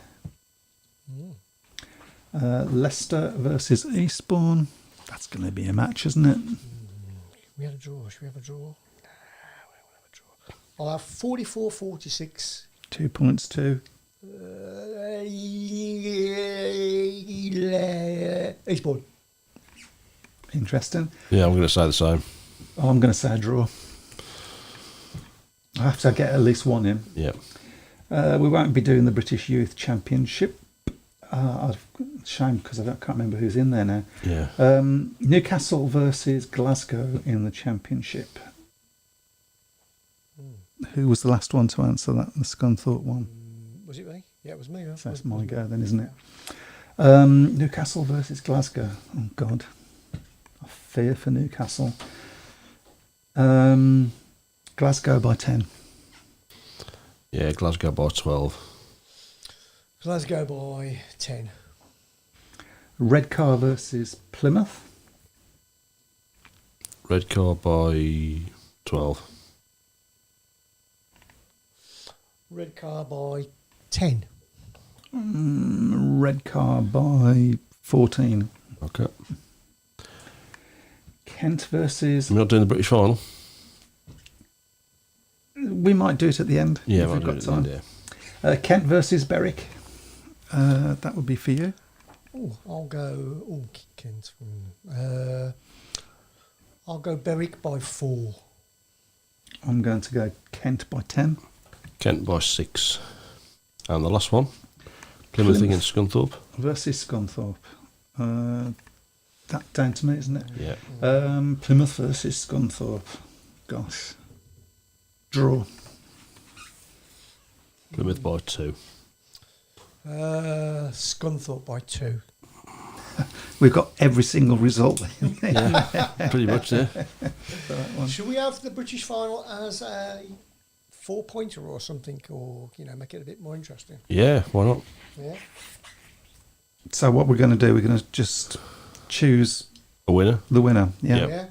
Leicester versus Eastbourne. That's going to be a match, isn't it? We had a draw. Should we have a draw? No, we won't have a draw. I'll have 44-46. 2 points too. Eastbourne. Interesting. Yeah, I'm going to say the same. Oh, I'm going to say a draw. I have to get at least one in. Yeah. We won't be doing the British Youth Championship. Shame because I can't remember who's in there now. Yeah. Newcastle versus Glasgow in the Championship. Who was the last one to answer that? The Scunthorpe one. Was it me? Yeah, it was me. So that's my go then, isn't it? Newcastle versus Glasgow. Oh, God. I fear for Newcastle. Glasgow by 10. Yeah, Glasgow by 12. Glasgow by 10. Redcar versus Plymouth. Redcar by 12. Redcar by 10. Redcar by 14. Okay. Kent versus... We're not doing the British final? We might do it at the end. Yeah, if we'll we've do got it time. then, yeah. Kent versus Berwick. That would be for you. Oh, I'll go. Oh, Kent. I'll go Berwick by 4. I'm going to go Kent by 10. Kent by 6. And the last one? Plymouth against Scunthorpe? Versus Scunthorpe. That down to me, isn't it? Yeah. Plymouth versus Scunthorpe. Gosh. Draw. Plymouth by 2. Scunthorpe by 2. We've got every single result. Yeah, pretty much, yeah. Should we have the British final as a 4-pointer or something, or make it a bit more interesting. Yeah, why not? Yeah. So what we're going to do, we're going to just choose A winner? the winner. Yeah. Yeah.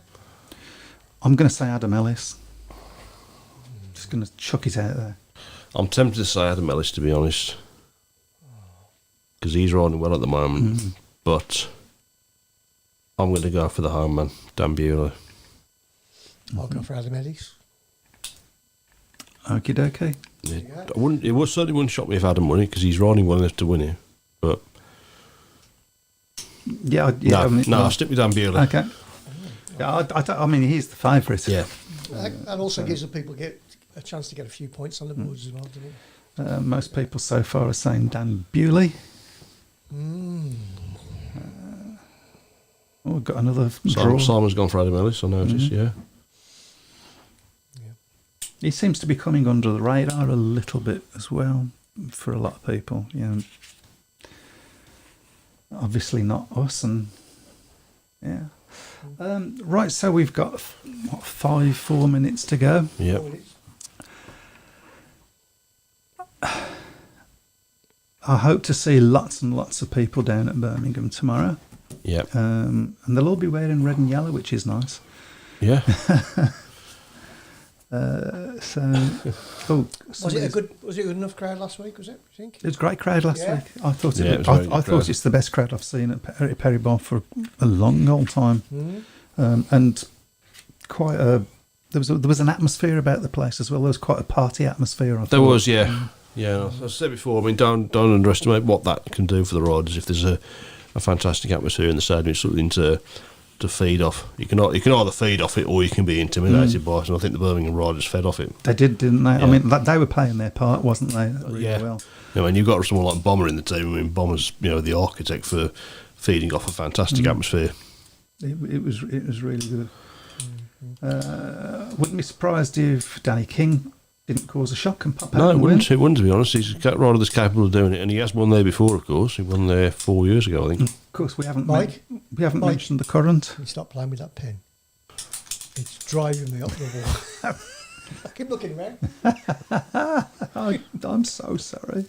I'm going to say Adam Ellis. Just going to chuck it out there. I'm tempted to say Adam Ellis, to be honest, because he's riding well at the moment. But I'm going to go for the home man, Dan Bueller. I'll go for Adam Ellis. Okie dokie. It certainly wouldn't shock me if Adam won it, because he's riding well enough to win it. But Yeah. I'll stick with Dan Bueller. Okay. Yeah, I mean, he's the favourite. Yeah. That also gives the people a chance to get a few points on the boards as well, doesn't it? Most people so far are saying Dan Bewley. We've got another draw. Simon's gone for Adam Ellis, I noticed, yeah. He seems to be coming under the radar a little bit as well for a lot of people. Obviously not us, and yeah. Right, so we've got 4 minutes to go. Yeah. I hope to see lots and lots of people down at Birmingham tomorrow. Yeah. And they'll all be wearing red and yellow, which is nice. Yeah. Was it a good enough crowd last week? Was it? You think? It was a great crowd last week. I thought Yeah, it was a very good I thought crowd. it's the best crowd I've seen at Perry Bar for a long old time, and quite there was an atmosphere about the place as well. There was quite a party atmosphere. I There thought. was, yeah. Yeah, as I said before, I mean, don't underestimate what that can do for the riders. If there's a fantastic atmosphere in the stadium, it's something to feed off. You can either feed off it or you can be intimidated by it, and I think the Birmingham riders fed off it. They did, didn't they? Yeah. I mean, they were playing their part, wasn't they? Really well. I mean, you've got someone like Bomber in the team. I mean, Bomber's the architect for feeding off a fantastic atmosphere. It was really good. Wouldn't be surprised if Danny King didn't cause a shock and pop out No, it and win. wouldn't, to be honest. He's a rider that's capable of doing it, and he has won there before, of course. He won there 4 years ago, I think. Of course, we haven't Mike? Mike? mentioned the current. Can you stop playing with that pen? It's driving me up the wall. I keep looking around. I'm so sorry.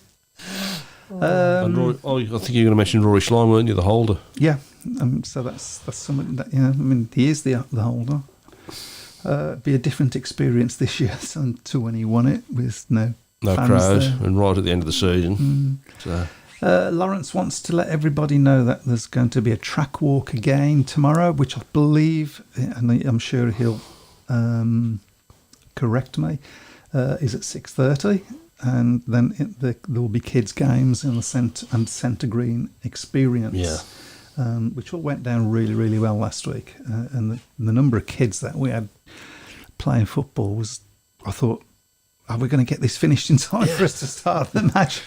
And Rory, I think you're going to mention Rory Slime, weren't you, the holder? Yeah, so that's something that I mean, he is the holder. Be a different experience this year to when he won it with no fans crowd, there. and right at the end of the season. So, Lawrence wants to let everybody know that there's going to be a track walk again tomorrow, which I believe, and I'm sure he'll correct me, is at 6:30, and then there will be kids' games in the Centre Green Experience, which all went down really, really well last week, and the number of kids that we had playing football was, I thought, are we going to get this finished in time for us to start the match?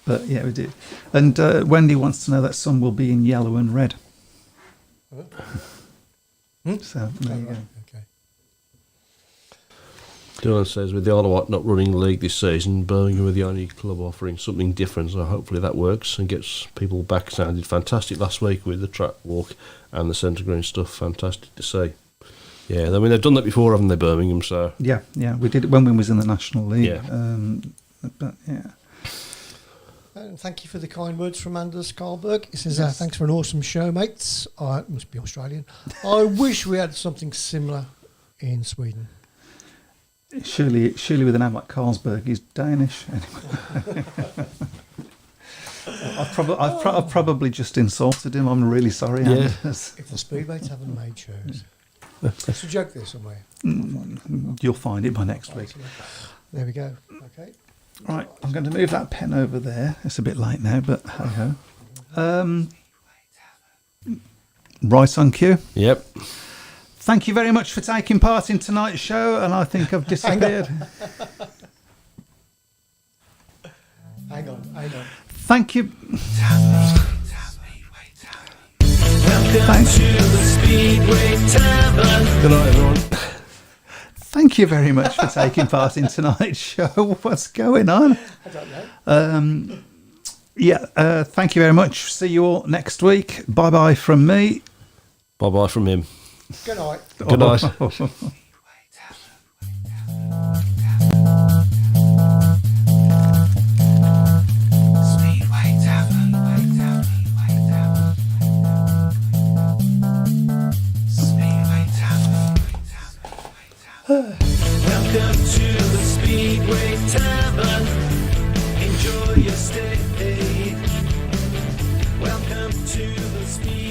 But yeah, we did. And Wendy wants to know that some will be in yellow and red. So there you go. Okay. Dylan says, with the Isle of Wight not running the league this season, Birmingham are the only club offering something different, so hopefully that works and gets people back. Sounded fantastic last week with the track walk and the Centre Green stuff. Fantastic to see. Yeah, I mean, they've done that before, haven't they, Birmingham? So Yeah, we did it when we was in the National League. Yeah. But yeah. And thank you for the kind words from Anders Karlberg. He says, thanks for an awesome show, mates. It must be Australian. I wish we had something similar in Sweden. Surely with a name like Carlsberg, he's Danish. Anyway. I've probably just insulted him. I'm really sorry, Yeah. Anders. If the Speedway Tavern made shows. It's a joke there somewhere. You'll find it by next week. There we go. Okay. Right, I'm going to move that pen over there. It's a bit late now, but hey ho. Right on cue. Yep. Thank you very much for taking part in tonight's show, and I think I've disappeared. Hang on. Thank you. Welcome to the Speedway Tavern. Good night, everyone. Thank you very much for taking part in tonight's show. What's going on? I don't know. Thank you very much. See you all next week. Bye-bye from me. Bye-bye from him. Good night. Good night. Welcome to the Speedway Tavern. Enjoy your stay. Welcome to the Speedway